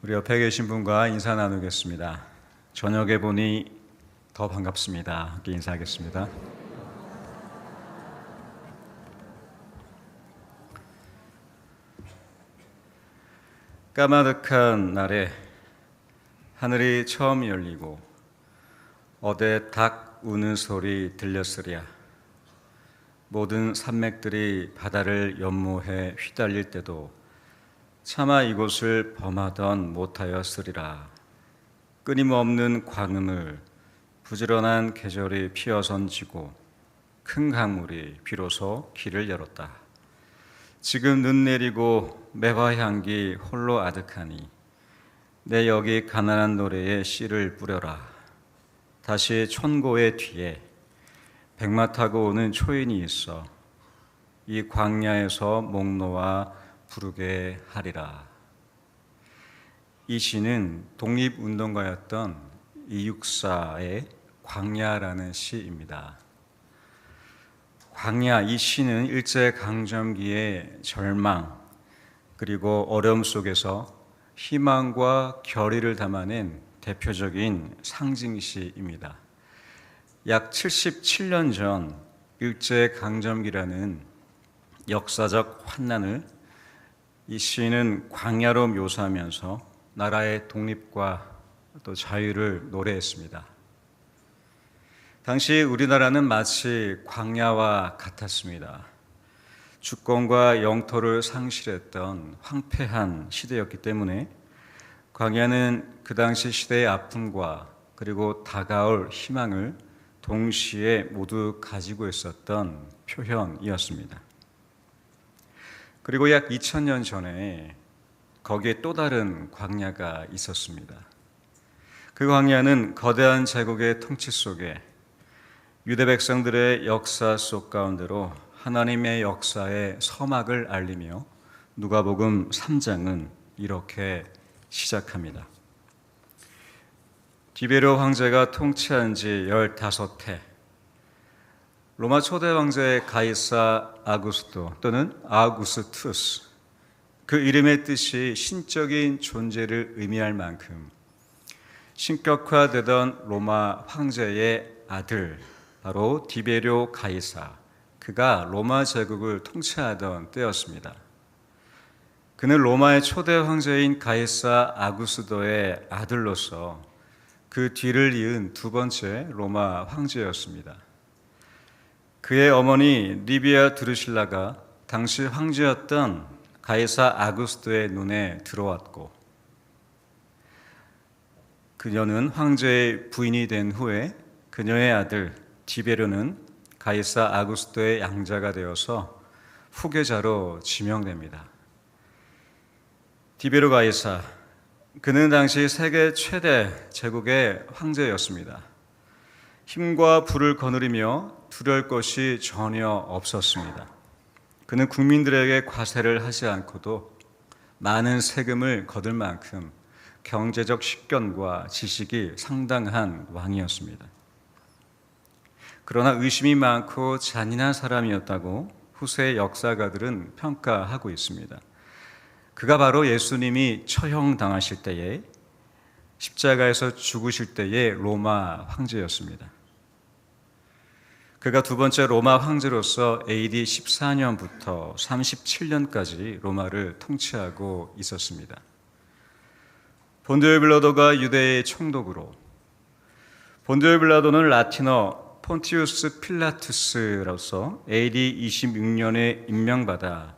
우리 옆에 계신 분과 인사 나누겠습니다. 저녁에 보니 더 반갑습니다. 함께 인사하겠습니다. 까마득한 날에 하늘이 처음 열리고 어대 닭 우는 소리 들렸으랴. 모든 산맥들이 바다를 연모해 휘달릴 때도 차마 이곳을 범하던 못하였으리라. 끊임없는 광음을 부지런한 계절이 피어선지고 큰 강물이 비로소 길을 열었다. 지금 눈 내리고 매화향기 홀로 아득하니 내 여기 가난한 노래에 씨를 뿌려라. 다시 촌고의 뒤에 백마 타고 오는 초인이 있어 이 광야에서 목 놓아 부르게 하리라. 이 시는 독립운동가였던 이육사의 광야라는 시입니다. 광야, 이 시는 일제강점기의 절망 그리고 어려움 속에서 희망과 결의를 담아낸 대표적인 상징시입니다. 약 77년 전 일제강점기라는 역사적 환난을 이 시인은 광야로 묘사하면서 나라의 독립과 또 자유를 노래했습니다. 당시 우리나라는 마치 광야와 같았습니다. 주권과 영토를 상실했던 황폐한 시대였기 때문에 광야는 그 당시 시대의 아픔과 그리고 다가올 희망을 동시에 모두 가지고 있었던 표현이었습니다. 그리고 약 2000년 전에 거기에 또 다른 광야가 있었습니다. 그 광야는 거대한 제국의 통치 속에 유대 백성들의 역사 속 가운데로 하나님의 역사의 서막을 알리며 누가복음 3장은 이렇게 시작합니다. 디베료 황제가 통치한 지 15해, 로마 초대 황제 가이사 아구스토 또는 아우구스투스, 그 이름의 뜻이 신적인 존재를 의미할 만큼 신격화되던 로마 황제의 아들, 바로 디베료 가이사, 그가 로마 제국을 통치하던 때였습니다. 그는 로마의 초대 황제인 가이사 아구스도의 아들로서 그 뒤를 이은 두 번째 로마 황제였습니다. 그의 어머니 리비아 드루실라가 당시 황제였던 가이사 아구스토의 눈에 들어왔고 그녀는 황제의 부인이 된 후에 그녀의 아들 디베료는 가이사 아구스토의 양자가 되어서 후계자로 지명됩니다. 디베료 가이사, 그는 당시 세계 최대 제국의 황제였습니다. 힘과 부를 거느리며 두려울 것이 전혀 없었습니다. 그는 국민들에게 과세를 하지 않고도 많은 세금을 거둘 만큼 경제적 식견과 지식이 상당한 왕이었습니다. 그러나 의심이 많고 잔인한 사람이었다고 후세 역사가들은 평가하고 있습니다. 그가 바로 예수님이 처형당하실 때에 십자가에서 죽으실 때의 로마 황제였습니다. 그가 두 번째 로마 황제로서 AD 14년부터 37년까지 로마를 통치하고 있었습니다. 본디오 빌라도가 유대의 총독으로, 본디오 빌라도는 라틴어 폰티우스 필라투스로서 AD 26년에 임명받아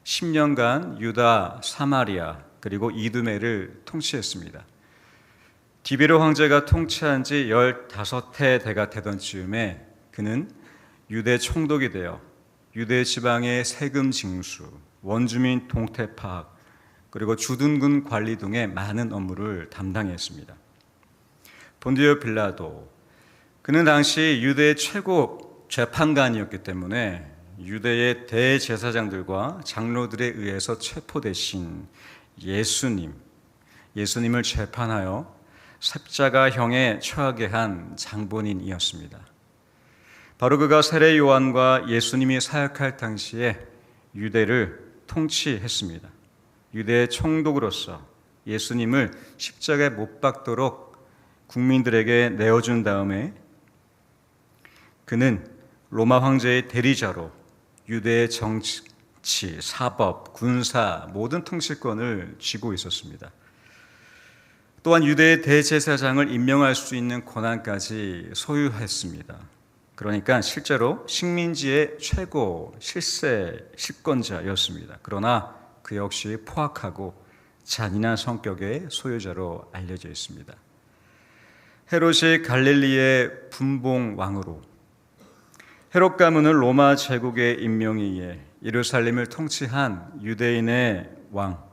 10년간 유다, 사마리아 그리고 이두메를 통치했습니다. 디베료 황제가 통치한 지 15해 대가 되던 즈음에 그는 유대 총독이 되어 유대 지방의 세금 징수, 원주민 동태 파악, 그리고 주둔군 관리 등의 많은 업무를 담당했습니다. 본디오 빌라도, 그는 당시 유대의 최고 재판관이었기 때문에 유대의 대제사장들과 장로들에 의해서 체포되신 예수님을 재판하여 십자가형에 처하게 한 장본인이었습니다. 바로 그가 세례 요한과 예수님이 사역할 당시에 유대를 통치했습니다. 유대의 총독으로서 예수님을 십자가에 못 박도록 국민들에게 내어준 다음에 그는 로마 황제의 대리자로 유대의 정치, 사법, 군사 모든 통치권을 쥐고 있었습니다. 또한 유대의 대제사장을 임명할 수 있는 권한까지 소유했습니다. 그러니까 실제로 식민지의 최고 실세 실권자였습니다. 그러나 그 역시 포악하고 잔인한 성격의 소유자로 알려져 있습니다. 헤롯이 갈릴리의 분봉 왕으로, 헤롯 가문은 로마 제국의 임명에 의해 예루살렘을 통치한 유대인의 왕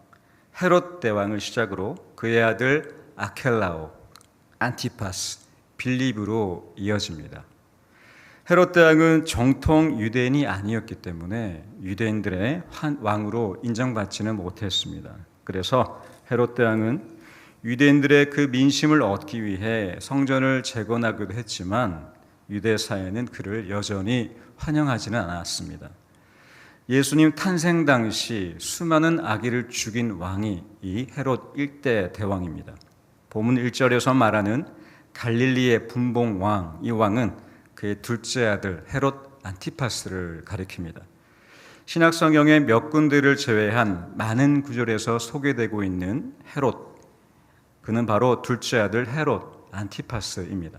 헤롯 대왕을 시작으로 그의 아들 아켈라오, 안티파스, 빌립으로 이어집니다. 헤롯 대왕은 정통 유대인이 아니었기 때문에 유대인들의 왕으로 인정받지는 못했습니다. 그래서 헤롯 대왕은 유대인들의 그 민심을 얻기 위해 성전을 재건하기도 했지만 유대 사회는 그를 여전히 환영하지는 않았습니다. 예수님 탄생 당시 수많은 아기를 죽인 왕이 이 헤롯 1대 대왕입니다. 본문 1절에서 말하는 갈릴리의 분봉 왕, 이 왕은 그의 둘째 아들 헤롯 안티파스를 가리킵니다. 신약 성경의 몇 군데를 제외한 많은 구절에서 소개되고 있는 헤롯, 그는 바로 둘째 아들 헤롯 안티파스입니다.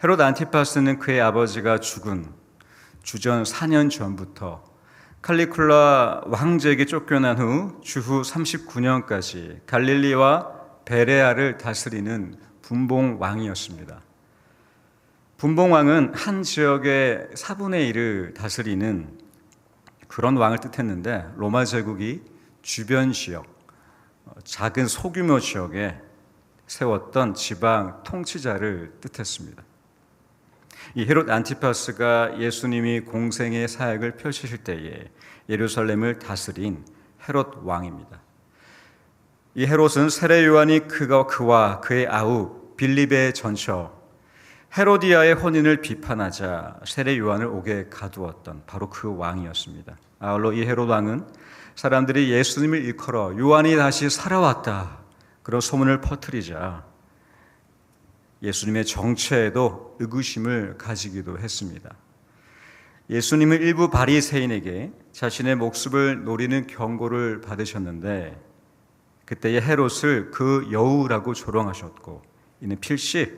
헤롯 안티파스는 그의 아버지가 죽은 주전 4년 전부터 칼리굴라 황제에게 쫓겨난 후 주후 39년까지 갈릴리와 베레아를 다스리는 분봉 왕이었습니다. 분봉 왕은 한 지역의 4분의 1을 다스리는 그런 왕을 뜻했는데 로마 제국이 주변 지역, 작은 소규모 지역에 세웠던 지방 통치자를 뜻했습니다. 이 헤롯 안티파스가 예수님이 공생의 사역을 펼치실 때에 예루살렘을 다스린 헤롯 왕입니다. 이 헤롯은 세례 요한이 그와 그의 아우 빌립의 전처 헤로디아의 혼인을 비판하자 세례 요한을 옥에 가두었던 바로 그 왕이었습니다. 아울러 이 헤롯 왕은 사람들이 예수님을 일컬어 요한이 다시 살아왔다 그런 소문을 퍼뜨리자 예수님의 정체에도 의구심을 가지기도 했습니다. 예수님은 일부 바리새인에게 자신의 목숨을 노리는 경고를 받으셨는데 그때의 헤롯을 그 여우라고 조롱하셨고 이는 필시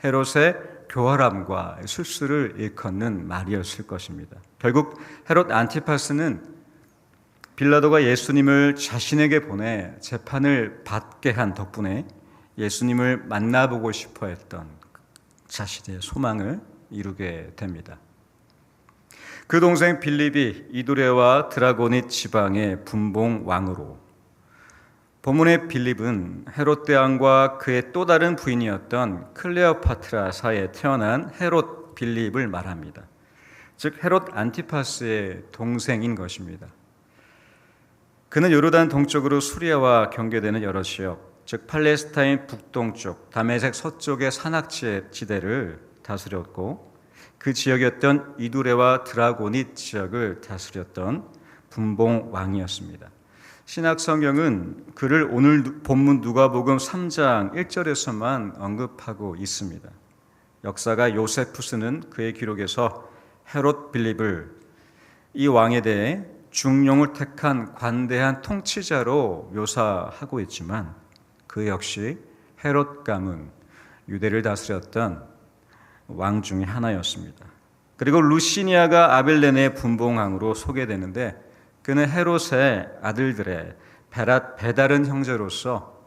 헤롯의 교활함과 술수를 일컫는 말이었을 것입니다. 결국 헤롯 안티파스는 빌라도가 예수님을 자신에게 보내 재판을 받게 한 덕분에 예수님을 만나보고 싶어 했던 자신의 소망을 이루게 됩니다. 그 동생 빌립이 이두레와 드라고닛 지방의 분봉 왕으로, 본문의 빌립은 헤롯 대왕과 그의 또 다른 부인이었던 클레오파트라 사이에 태어난 헤롯 빌립을 말합니다. 즉 헤롯 안티파스의 동생인 것입니다. 그는 요르단 동쪽으로 수리아와 경계되는 여러 지역, 즉 팔레스타인 북동쪽, 다메섹 서쪽의 산악지대를 다스렸고 그 지역이었던 이두레와 드라고닛 지역을 다스렸던 분봉 왕이었습니다. 신약 성경은 그를 오늘 본문 누가복음 3장 1절에서만 언급하고 있습니다. 역사가 요세푸스는 그의 기록에서 헤롯 빌립을 이 왕에 대해 중용을 택한 관대한 통치자로 묘사하고 있지만 그 역시 헤롯 가문, 유대를 다스렸던 왕 중에 하나였습니다. 그리고 루시니아가 아벨레네의 분봉왕으로 소개되는데 그는 헤롯의 아들들의 배다른 형제로서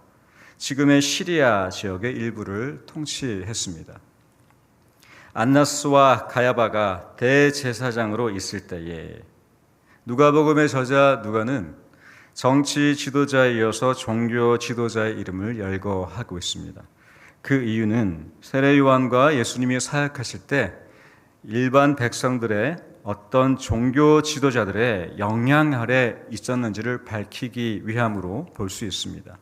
지금의 시리아 지역의 일부를 통치했습니다. 안나스와 가야바가 대제사장으로 있을 때에 누가복음의 저자 누가는 정치 지도자에 이어서 종교 지도자의 이름을 열거하고 있습니다. 그 이유는 세례 요한과 예수님이 사역하실 때 일반 백성들의 어떤 종교 지도자들의 영향 아래 있었는지를 밝히기 위함으로 볼 수 있습니다.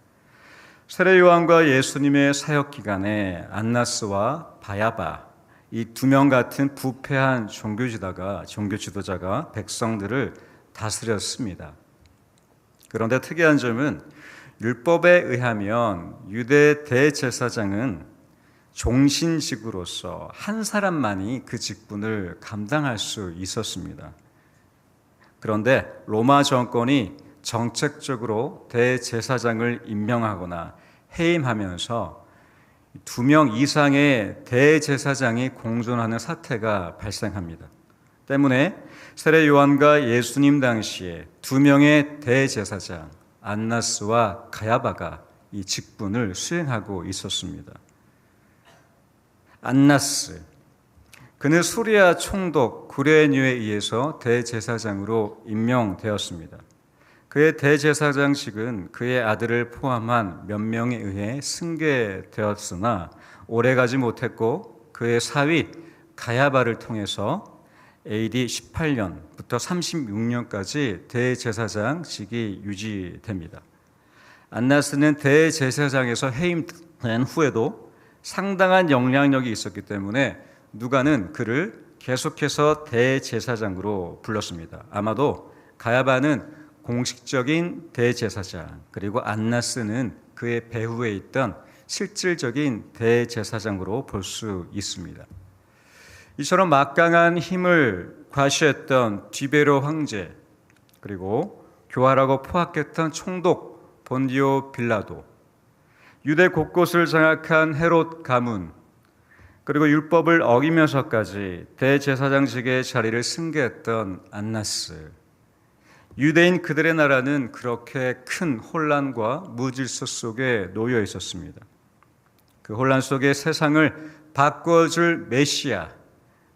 세례 요한과 예수님의 사역 기간에 안나스와 바야바 이 두 명 같은 부패한 종교 지도자가 백성들을 다스렸습니다. 그런데 특이한 점은 율법에 의하면 유대 대제사장은 종신직으로서 한 사람만이 그 직분을 감당할 수 있었습니다. 그런데 로마 정권이 정책적으로 대제사장을 임명하거나 해임하면서 2명 이상의 대제사장이 공존하는 사태가 발생합니다. 때문에 세례 요한과 예수님 당시에 2명의 대제사장 안나스와 가야바가 이 직분을 수행하고 있었습니다. 안나스, 그는 수리아 총독 구레뉴에 의해서 대제사장으로 임명되었습니다. 그의 대제사장직은 그의 아들을 포함한 몇 명에 의해 승계되었으나 오래가지 못했고 그의 사위 가야바를 통해서 AD 18년부터 36년까지 대제사장직이 유지됩니다. 안나스는 대제사장에서 해임된 후에도 상당한 영향력이 있었기 때문에 누가는 그를 계속해서 대제사장으로 불렀습니다. 아마도 가야바는 공식적인 대제사장, 그리고 안나스는 그의 배후에 있던 실질적인 대제사장으로 볼 수 있습니다. 이처럼 막강한 힘을 과시했던 디베로 황제, 그리고 교활하고 포악했던 총독 본디오 빌라도, 유대 곳곳을 장악한 헤롯 가문, 그리고 율법을 어기면서까지 대제사장직의 자리를 승계했던 안나스, 유대인 그들의 나라는 그렇게 큰 혼란과 무질서 속에 놓여 있었습니다. 그 혼란 속에 세상을 바꿔줄 메시아,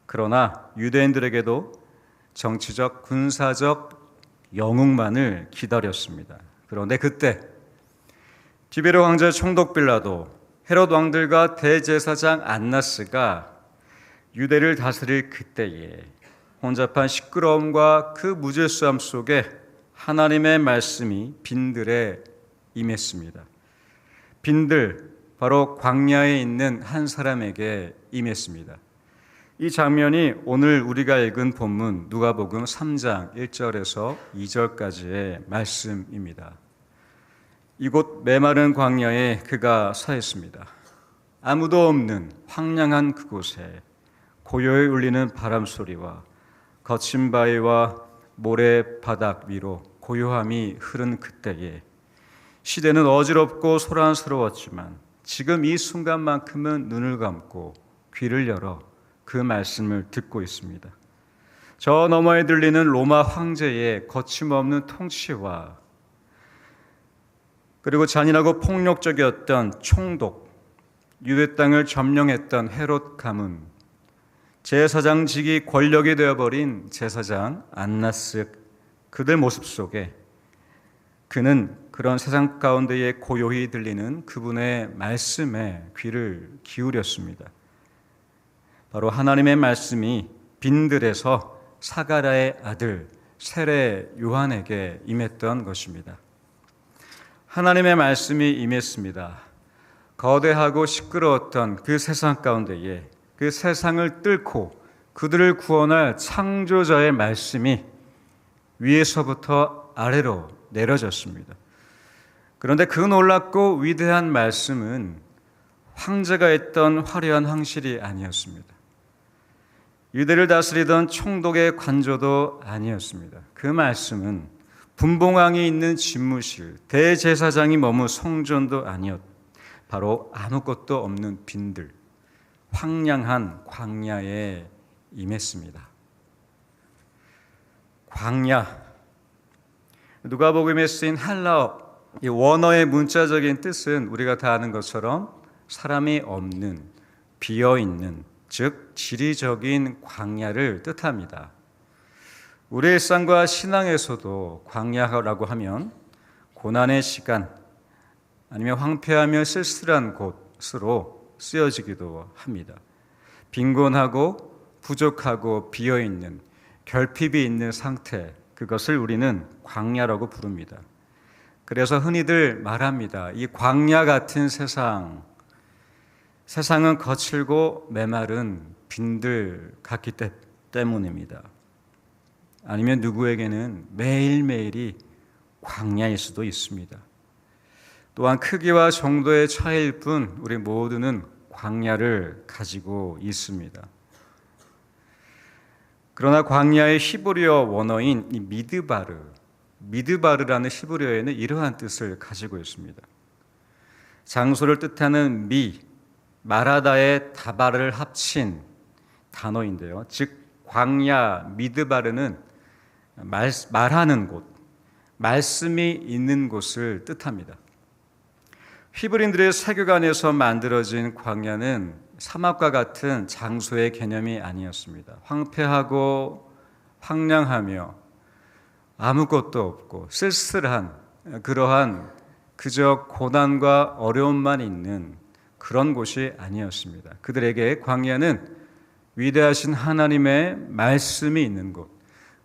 그러나 유대인들에게도 정치적, 군사적 영웅만을 기다렸습니다. 그런데 그때 디베로 황제 총독 빌라도, 헤롯 왕들과 대제사장 안나스가 유대를 다스릴 그때에 혼잡한 시끄러움과 그 무질서함 속에 하나님의 말씀이 빈들에 임했습니다. 빈들, 바로 광야에 있는 한 사람에게 임했습니다. 이 장면이 오늘 우리가 읽은 본문 누가복음 3장 1절에서 2절까지의 말씀입니다. 이곳 메마른 광야에 그가 서 있습니다. 아무도 없는 황량한 그곳에 고요히 울리는 바람 소리와 거친 바위와 모래 바닥 위로 고요함이 흐른 그때에 시대는 어지럽고 소란스러웠지만 지금 이 순간만큼은 눈을 감고 귀를 열어 그 말씀을 듣고 있습니다. 저 너머에 들리는 로마 황제의 거침없는 통치와 그리고 잔인하고 폭력적이었던 총독, 유대 땅을 점령했던 헤롯 가문, 제사장직이 권력이 되어버린 제사장 안나스, 그들 모습 속에 그는 그런 세상 가운데에 고요히 들리는 그분의 말씀에 귀를 기울였습니다. 바로 하나님의 말씀이 빈들에서 사가랴의 아들 세례 요한에게 임했던 것입니다. 하나님의 말씀이 임했습니다. 거대하고 시끄러웠던 그 세상 가운데에 그 세상을 뚫고 그들을 구원할 창조자의 말씀이 위에서부터 아래로 내려졌습니다. 그런데 그 놀랍고 위대한 말씀은 황제가 했던 화려한 황실이 아니었습니다. 유대를 다스리던 총독의 관조도 아니었습니다. 그 말씀은 분봉왕이 있는 집무실, 대제사장이 머문 성전도 아니었, 바로 아무것도 없는 빈들, 황량한 광야에 임했습니다. 광야, 누가복음에 쓰인 헬라어, 이 원어의 문자적인 뜻은 우리가 다 아는 것처럼 사람이 없는, 비어있는, 즉 지리적인 광야를 뜻합니다. 우리 일상과 신앙에서도 광야라고 하면 고난의 시간, 아니면 황폐하며 쓸쓸한 곳으로 쓰여지기도 합니다. 빈곤하고 부족하고 비어있는, 결핍이 있는 상태, 그것을 우리는 광야라고 부릅니다. 그래서 흔히들 말합니다. 이 광야 같은 세상은 거칠고 메마른 빈들 같기 때문입니다. 아니면 누구에게는 매일매일이 광야일 수도 있습니다. 또한 크기와 정도의 차이일 뿐 우리 모두는 광야를 가지고 있습니다. 그러나 광야의 히브리어 원어인 이 미드바르라는 히브리어에는 이러한 뜻을 가지고 있습니다. 장소를 뜻하는 마라다의 다바를 합친 단어인데요. 즉 광야 미드바르는 말하는 곳, 말씀이 있는 곳을 뜻합니다. 히브리인들의 세계관에서 만들어진 광야는 사막과 같은 장소의 개념이 아니었습니다. 황폐하고 황량하며 아무것도 없고 쓸쓸한 그러한 그저 고난과 어려움만 있는 그런 곳이 아니었습니다. 그들에게 광야는 위대하신 하나님의 말씀이 있는 곳,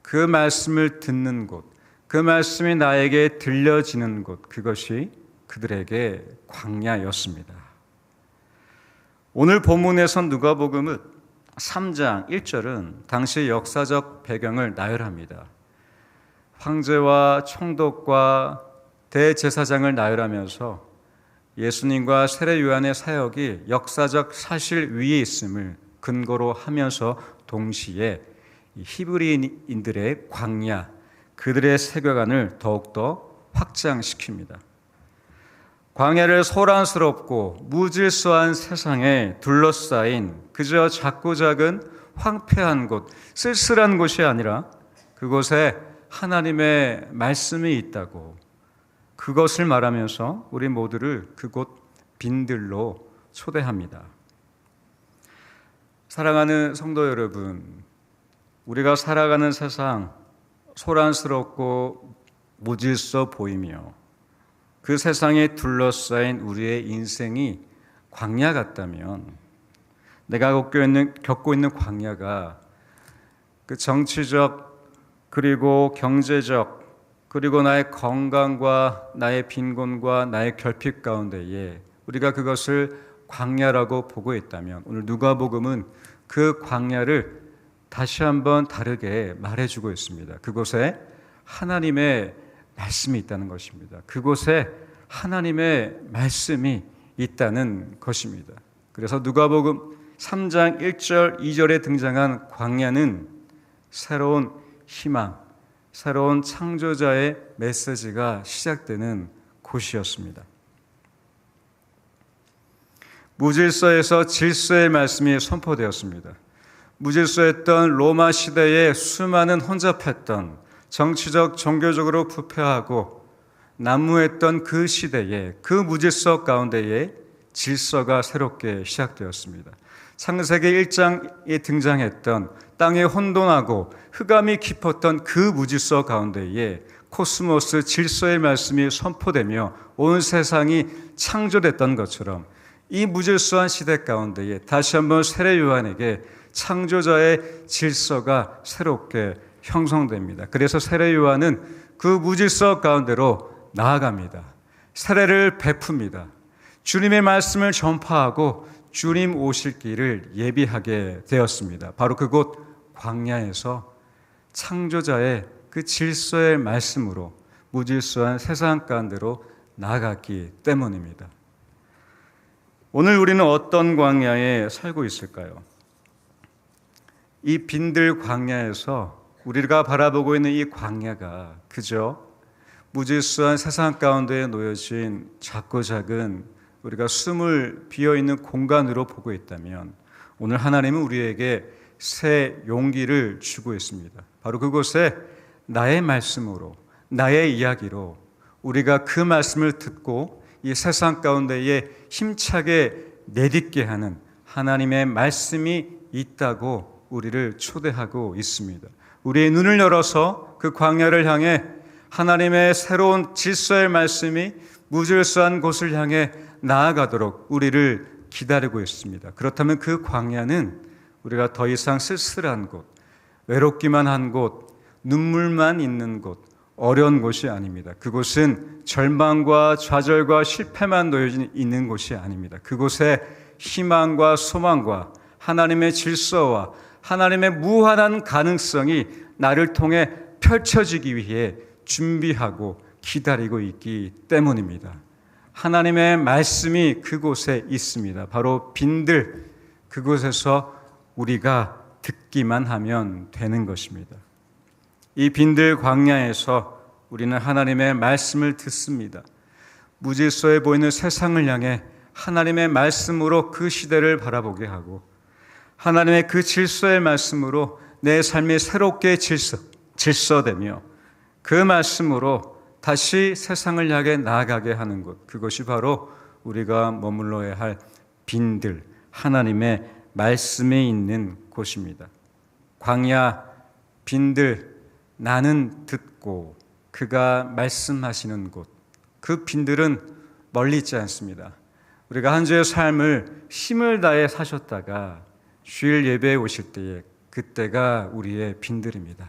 그 말씀을 듣는 곳, 그 말씀이 나에게 들려지는 곳, 그것이 그들에게 광야였습니다. 오늘 본문에선 누가복음은 3장 1절은 당시 역사적 배경을 나열합니다. 황제와 총독과 대제사장을 나열하면서 예수님과 세례 요한의 사역이 역사적 사실 위에 있음을 근거로 하면서 동시에 히브리인들의 광야, 그들의 세계관을 더욱더 확장시킵니다. 광야를 소란스럽고 무질서한 세상에 둘러싸인 그저 작고 작은 황폐한 곳, 쓸쓸한 곳이 아니라 그곳에 하나님의 말씀이 있다고, 그것을 말하면서 우리 모두를 그곳 빈들로 초대합니다. 사랑하는 성도 여러분, 우리가 살아가는 세상 소란스럽고 무질서 보이며 그 세상에 둘러싸인 우리의 인생이 광야 같다면, 내가 겪고 있는 광야가 그 정치적 그리고 경제적 그리고 나의 건강과 나의 빈곤과 나의 결핍 가운데에 우리가 그것을 광야라고 보고 있다면, 오늘 누가복음은 그 광야를 다시 한번 다르게 말해주고 있습니다. 그곳에 하나님의 말씀이 있다는 것입니다. 그곳에 하나님의 말씀이 있다는 것입니다. 그래서 누가복음 3장 1절 2절에 등장한 광야는 새로운 희망, 새로운 창조자의 메시지가 시작되는 곳이었습니다. 무질서에서 질서의 말씀이 선포되었습니다. 무질서했던 로마 시대에 수많은 혼잡했던 정치적, 종교적으로 부패하고 난무했던 그 시대에 그 무질서 가운데에 질서가 새롭게 시작되었습니다. 창세기 1장에 등장했던 땅에 혼돈하고 흑암이 깊었던 그 무질서 가운데에 코스모스 질서의 말씀이 선포되며 온 세상이 창조됐던 것처럼 이 무질서한 시대 가운데에 다시 한번 세례 요한에게 창조자의 질서가 새롭게 형성됩니다. 그래서 세례 요한은 그 무질서 가운데로 나아갑니다. 세례를 베풉니다. 주님의 말씀을 전파하고 주님 오실 길을 예비하게 되었습니다. 바로 그곳 광야에서 창조자의 그 질서의 말씀으로 무질서한 세상 가운데로 나아갔기 때문입니다. 오늘 우리는 어떤 광야에 살고 있을까요? 이 빈들 광야에서 우리가 바라보고 있는 이 광야가 그저 무질서한 세상 가운데에 놓여진 작고 작은 우리가 숨을 비어있는 공간으로 보고 있다면, 오늘 하나님은 우리에게 새 용기를 주고 있습니다. 바로 그곳에 나의 말씀으로, 나의 이야기로 우리가 그 말씀을 듣고 이 세상 가운데에 힘차게 내딛게 하는 하나님의 말씀이 있다고 우리를 초대하고 있습니다. 우리의 눈을 열어서 그 광야를 향해 하나님의 새로운 질서의 말씀이 무질서한 곳을 향해 나아가도록 우리를 기다리고 있습니다. 그렇다면 그 광야는 우리가 더 이상 쓸쓸한 곳, 외롭기만 한 곳, 눈물만 있는 곳, 어려운 곳이 아닙니다. 그곳은 절망과 좌절과 실패만 놓여져 있는 곳이 아닙니다. 그곳에 희망과 소망과 하나님의 질서와 하나님의 무한한 가능성이 나를 통해 펼쳐지기 위해 준비하고 기다리고 있기 때문입니다. 하나님의 말씀이 그곳에 있습니다. 바로 빈들, 그곳에서 우리가 듣기만 하면 되는 것입니다. 이 빈들 광야에서 우리는 하나님의 말씀을 듣습니다. 무질서해 보이는 세상을 향해 하나님의 말씀으로 그 시대를 바라보게 하고, 하나님의 그 질서의 말씀으로 내 삶이 새롭게 질서되며, 그 말씀으로 다시 세상을 향해 나아가게 하는 것, 그것이 바로 우리가 머물러야 할 빈들, 하나님의 말씀에 있는 곳입니다. 광야, 빈들, 나는 듣고 그가 말씀하시는 곳, 그 빈들은 멀리 있지 않습니다. 우리가 한 주의 삶을 힘을 다해 사셨다가 주일 예배에 오실 때에 그때가 우리의 빈들입니다.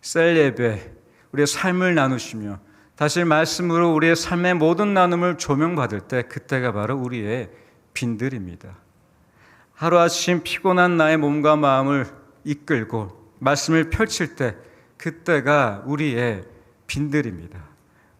셀 예배, 우리의 삶을 나누시며 다시 말씀으로 우리의 삶의 모든 나눔을 조명받을 때 그때가 바로 우리의 빈들입니다. 하루아침 피곤한 나의 몸과 마음을 이끌고 말씀을 펼칠 때 그때가 우리의 빈들입니다.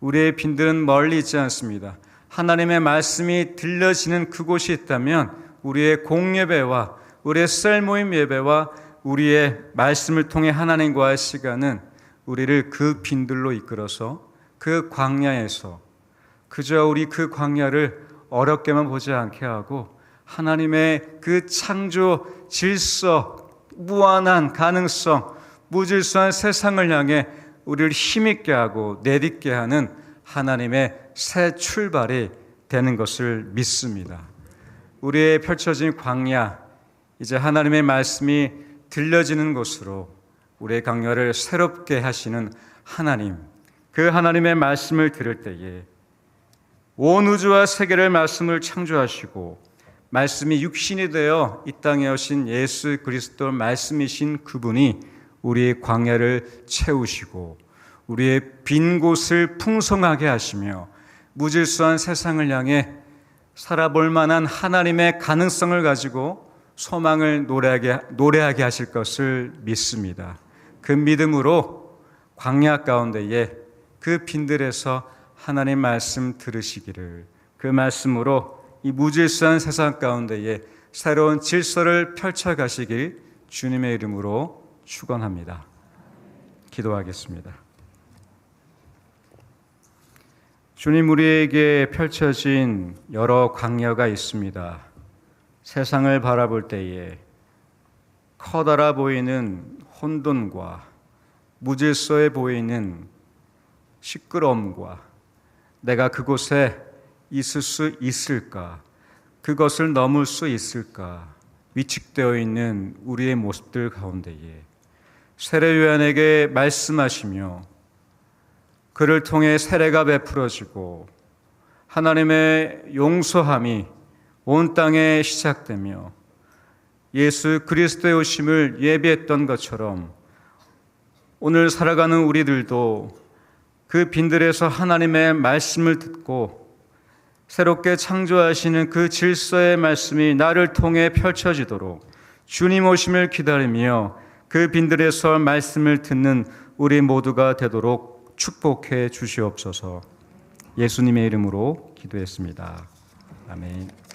우리의 빈들은 멀리 있지 않습니다. 하나님의 말씀이 들려지는 그곳이 있다면 우리의 공예배와 우리의 셀 모임 예배와 우리의 말씀을 통해 하나님과의 시간은 우리를 그 빈들로 이끌어서 그 광야에서 그저 우리 그 광야를 어렵게만 보지 않게 하고 하나님의 그 창조, 질서, 무한한 가능성, 무질서한 세상을 향해 우리를 힘있게 하고 내딛게 하는 하나님의 새 출발이 되는 것을 믿습니다. 우리의 펼쳐진 광야, 이제 하나님의 말씀이 들려지는 곳으로 우리의 광야를 새롭게 하시는 하나님, 그 하나님의 말씀을 들을 때에 온 우주와 세계를 말씀을 창조하시고 말씀이 육신이 되어 이 땅에 오신 예수 그리스도 말씀이신 그분이 우리의 광야를 채우시고 우리의 빈 곳을 풍성하게 하시며 무질서한 세상을 향해 살아볼 만한 하나님의 가능성을 가지고 소망을 노래하게 하실 것을 믿습니다. 그 믿음으로 광야 가운데에 그 빈들에서 하나님 말씀 들으시기를, 그 말씀으로 이 무질서한 세상 가운데에 새로운 질서를 펼쳐가시길 주님의 이름으로 축원합니다. 기도하겠습니다. 주님, 우리에게 펼쳐진 여러 광야가 있습니다. 세상을 바라볼 때에 커다라 보이는 혼돈과 무질서해 보이는 시끄러움과 내가 그곳에 있을 수 있을까, 그것을 넘을 수 있을까 위축되어 있는 우리의 모습들 가운데에 세례요한에게 말씀하시며 그를 통해 세례가 베풀어지고 하나님의 용서함이 온 땅에 시작되며 예수 그리스도의 오심을 예비했던 것처럼 오늘 살아가는 우리들도 그 빈들에서 하나님의 말씀을 듣고 새롭게 창조하시는 그 질서의 말씀이 나를 통해 펼쳐지도록 주님 오심을 기다리며 그 빈들에서 말씀을 듣는 우리 모두가 되도록 축복해 주시옵소서. 예수님의 이름으로 기도했습니다. 아멘.